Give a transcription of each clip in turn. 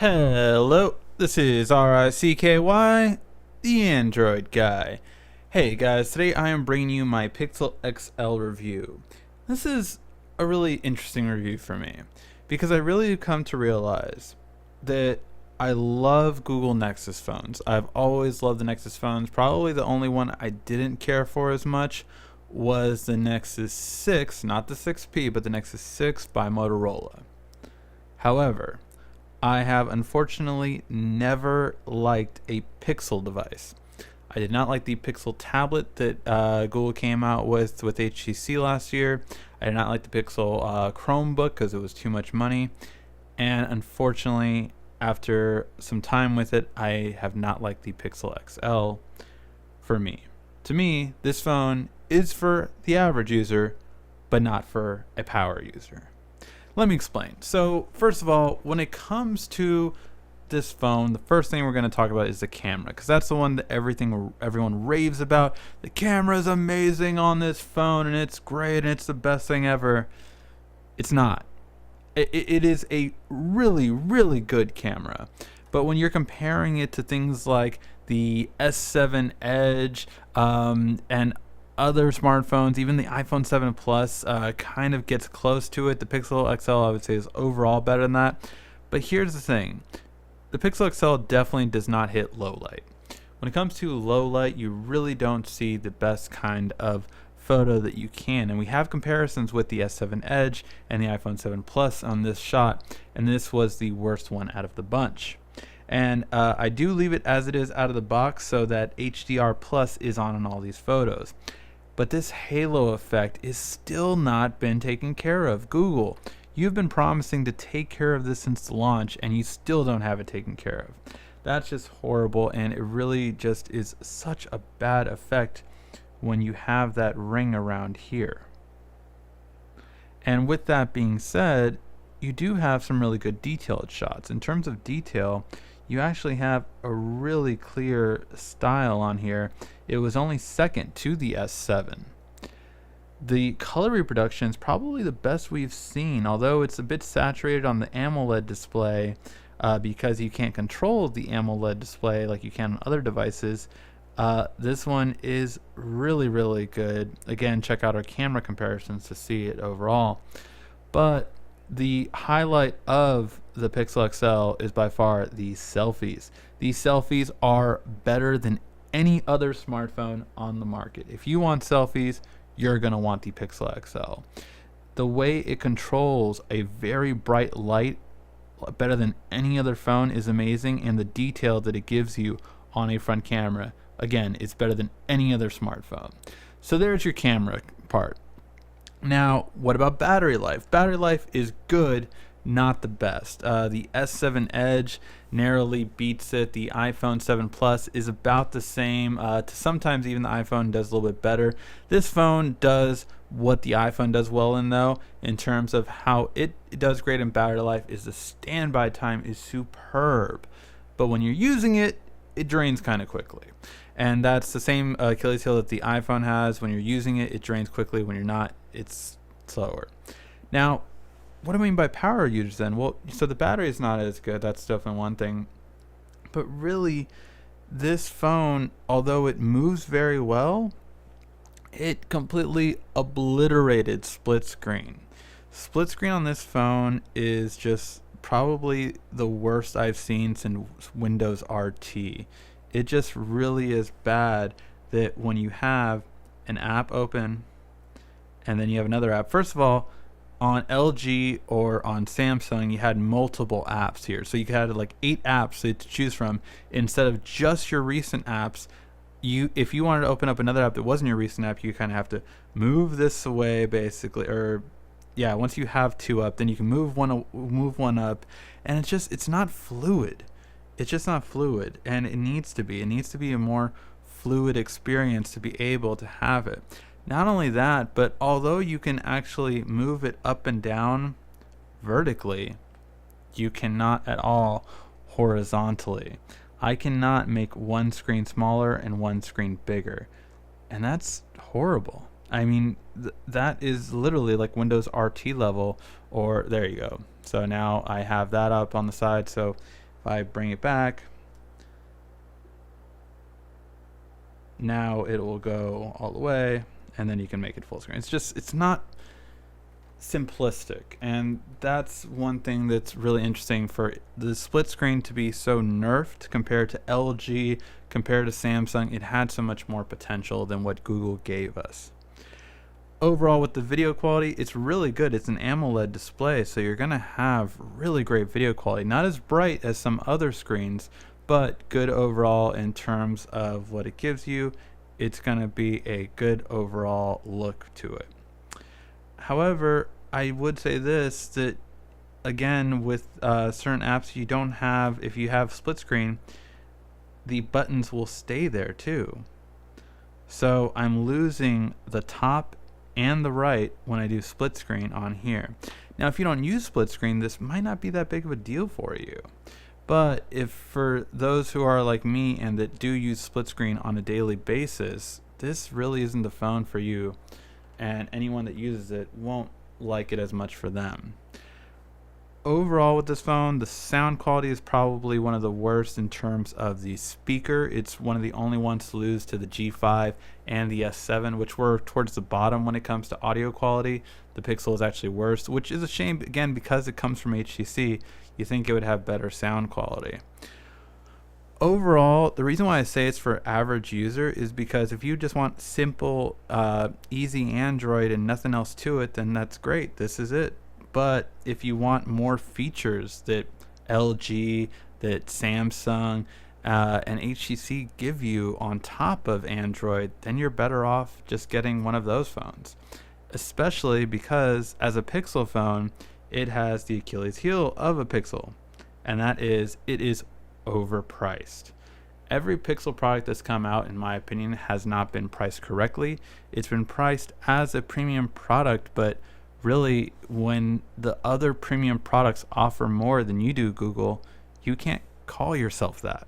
Hello, this is RICKY, the Android guy. Hey guys, today I am bringing you my Pixel XL review. This is a really interesting review for me because I really come to realize that I love Google Nexus phones. I've always loved the Nexus phones. Probably the only one I didn't care for as much was the Nexus 6, not the 6P, but the Nexus 6 by Motorola. However, I have unfortunately never liked a Pixel device. I did not like the Pixel tablet that Google came out with HTC last year. I did not like the Pixel Chromebook because it was too much money. And unfortunately, after some time with it, I have not liked the Pixel XL for me. To me, this phone is for the average user, but not for a power user. Let me explain. So first of all, when it comes to this phone, the first thing we're going to talk about is the camera, because that's the one that everyone raves about. The camera is amazing on this phone and it's great and it's the best thing ever. It's not. It is a really, really good camera. But when you're comparing it to things like the S7 Edge and other smartphones, even the iPhone 7 Plus kind of gets close to it. The Pixel XL, I would say, is overall better than that. But here's the thing. The Pixel XL definitely does not hit low light. When it comes to low light, you really don't see the best kind of photo that you can. And we have comparisons with the S7 Edge and the iPhone 7 Plus on this shot, and this was the worst one out of the bunch. And I do leave it as it is out of the box so that HDR Plus is on all these photos. But this halo effect is still not been taken care of. Google, you've been promising to take care of this since the launch, and you still don't have it taken care of. That's just horrible, and it really just is such a bad effect when you have that ring around here. And with that being said, you do have some really good detailed shots. In terms of detail, you actually have a really clear style on here. It was only second to the S7. The color reproduction is probably the best we've seen, although it's a bit saturated on the AMOLED display because you can't control the AMOLED display like you can on other devices. This one is really, really good. Again, check out our camera comparisons to see it overall. But the highlight of the Pixel XL is by far the selfies. These selfies are better than any other smartphone on the market. If you want selfies, you're going to want the Pixel XL. The way it controls a very bright light better than any other phone is amazing, and the detail that it gives you on a front camera, again, it's better than any other smartphone. So there's your camera part. Now, what about battery life? Battery life is good, not the best. The S7 Edge narrowly beats it. The iPhone 7 Plus is about the same. To sometimes even the iPhone does a little bit better. This phone does what the iPhone does well in, though, in terms of how it does great in battery life, is the standby time is superb. But when you're using it, it drains kind of quickly. And that's the same Achilles heel that the iPhone has. When you're using it, it drains quickly. When you're not, it's slower. Now, what do I mean by power usage then? Well, so the battery is not as good. That's definitely one thing. But really, this phone, although it moves very well, it completely obliterated split screen. Split screen on this phone is just probably the worst I've seen since Windows RT. It just really is bad that when you have an app open and then you have another app. First of all, on LG or on Samsung, you had multiple apps here. So you had like 8 apps to choose from instead of just your recent apps. If you wanted to open up another app that wasn't your recent app, you kind of have to move this away basically, or yeah, once you have 2 up, then you can move one up, and it's not fluid. It's just not fluid, and it needs to be. It needs to be a more fluid experience to be able to have it. Not only that, but although you can actually move it up and down vertically, you cannot at all horizontally. I cannot make one screen smaller and one screen bigger, and that's horrible. I mean, that is literally like Windows RT level, or there you go. So now I have that up on the side, so If I bring it back, now it will go all the way, and then you can make it full screen. It's not simplistic, and that's one thing that's really interesting. For the split screen to be so nerfed compared to LG, compared to Samsung, it had so much more potential than what Google gave us. Overall, with the video quality, it's really good. It's an AMOLED display, so you're gonna have really great video quality. Not as bright as some other screens, but good overall in terms of what it gives you. It's gonna be a good overall look to it. However, I would say this, that again, with certain apps you don't have, if you have split screen, the buttons will stay there too. So I'm losing the top and the right when I do split screen on here. Now, if you don't use split screen, this might not be that big of a deal for you. But if for those who are like me and that do use split screen on a daily basis, this really isn't the phone for you, and anyone that uses it won't like it as much for them. Overall with this phone, the sound quality is probably one of the worst in terms of the speaker. It's one of the only ones to lose to the G5 and the S7, which were towards the bottom when it comes to audio quality. The Pixel is actually worse, which is a shame, again, because it comes from HTC. You think it would have better sound quality. Overall, the reason why I say it's for average user is because if you just want simple, easy Android and nothing else to it, then that's great. This is it. But if you want more features that LG, that Samsung, and HTC give you on top of Android, then you're better off just getting one of those phones. Especially because as a Pixel phone, it has the Achilles heel of a Pixel, and that is, it is overpriced. Every Pixel product that's come out, in my opinion, has not been priced correctly. It's been priced as a premium product, but really, when the other premium products offer more than you do, Google, you can't call yourself that.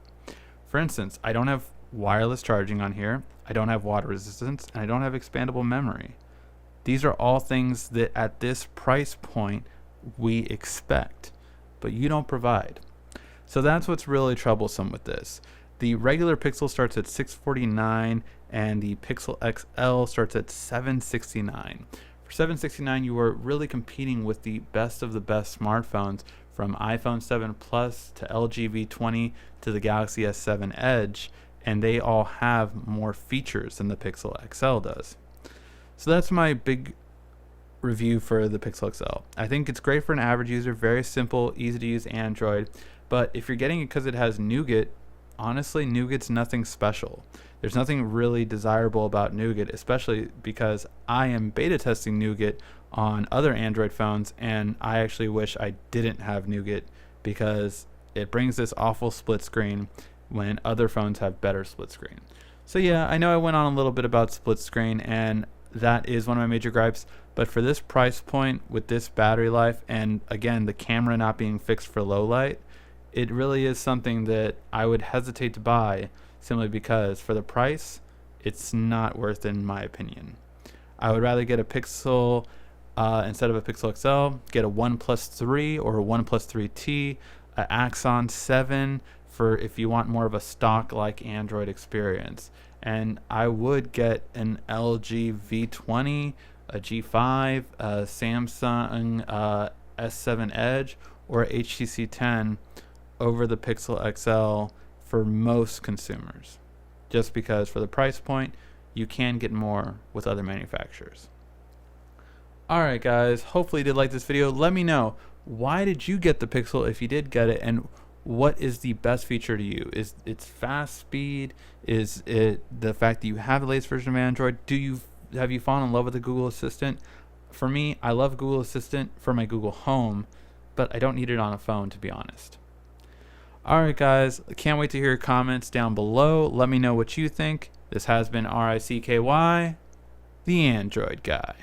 For instance, I don't have wireless charging on here, I don't have water resistance, and I don't have expandable memory. These are all things that at this price point we expect, but you don't provide. So that's what's really troublesome with this. The regular Pixel starts at $649, and the Pixel XL starts at $769. For $769, you are really competing with the best of the best smartphones, from iPhone 7 Plus to LG V20 to the Galaxy S7 Edge, and they all have more features than the Pixel XL does. So that's my big review for the Pixel XL. I think it's great for an average user, very simple, easy to use Android, but if you're getting it because it has Nougat, honestly, Nougat's nothing special. There's nothing really desirable about Nougat, especially because I am beta testing Nougat on other Android phones, and I actually wish I didn't have Nougat because it brings this awful split screen when other phones have better split screen. So yeah, I know I went on a little bit about split screen, and that is one of my major gripes, but for this price point with this battery life, and again, the camera not being fixed for low light, it really is something that I would hesitate to buy, simply because for the price, it's not worth it in my opinion. I would rather get a Pixel instead of a Pixel XL, get a OnePlus 3 or a OnePlus 3T, an Axon 7 for if you want more of a stock-like Android experience. And I would get an LG V20, a G5, a Samsung S7 Edge, or a HTC 10 over the Pixel XL for most consumers, just because for the price point you can get more with other manufacturers. Alright guys, hopefully you did like this video. Let me know, why did you get the Pixel if you did get it, and what is the best feature to you? Is it fast speed? Is it the fact that you have the latest version of Android? Have you fallen in love with the Google Assistant? For me, I love Google Assistant for my Google Home, but I don't need it on a phone, to be honest. Alright guys, I can't wait to hear your comments down below. Let me know what you think. This has been RICKY, the Android Guy.